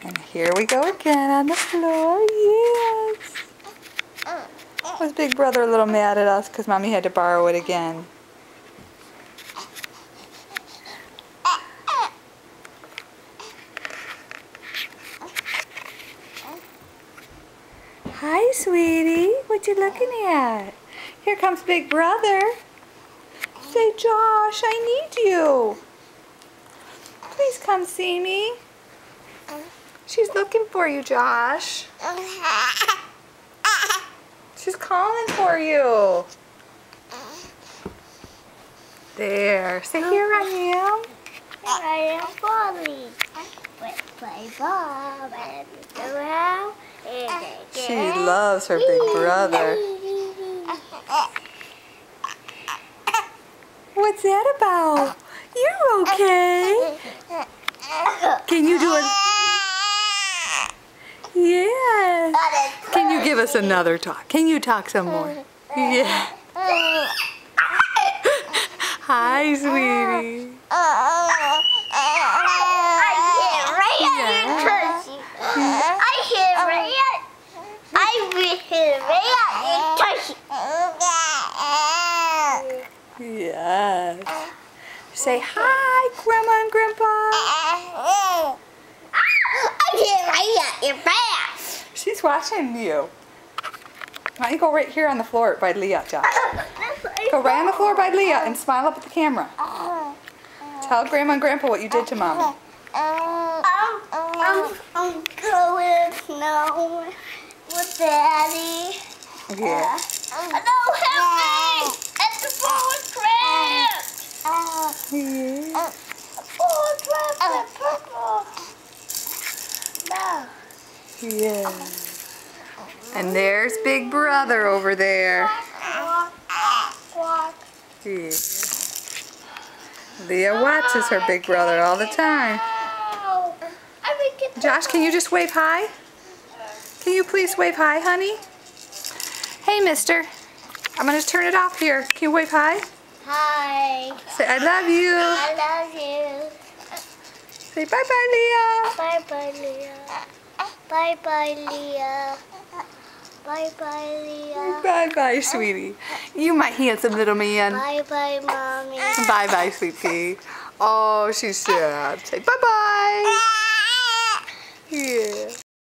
And here we go again on the floor. Yes. Was Big Brother a little mad at us because Mommy had to borrow it again? Hi, sweetie. What you looking at? Here comes Big Brother. Say, Josh, I need you. Please come see me. She's looking for you, Josh. She's calling for you. There. Say, here I am. I am Polly. Play ball and go out. She loves her big brother. What's that about? You're okay. Can you do it? Yes. Can you give us another talk? Can you talk some more? Yeah. Hi, sweetie. Yes. Say hi, Grandma and Grandpa. I can't right at your back. She's watching you. Why don't you go right here on the floor by Leah, Josh? Go right on the floor by Leah and smile up at the camera. Tell Grandma and Grandpa what you did to Mommy. I'm going now with Daddy. Yeah. No, help me! And the ball is cracked! Yeah. The ball is wrapped in purple. No. Yeah. And there's Big Brother over there. Yeah. Leah watches her Big Brother all the time. Josh, can you just wave hi? Can you please wave hi, honey? Hey, mister. I'm going to turn it off here. Can you wave hi? Hi. Say, I love you. I love you. Say, bye-bye, Leah. Bye-bye, Leah. Bye-bye, Leah. Bye-bye, Leah. Bye-bye, sweetie. You my handsome little man. Bye-bye, Mommy. Bye-bye, sweetie. Oh, she's sad. Say bye-bye. Yeah.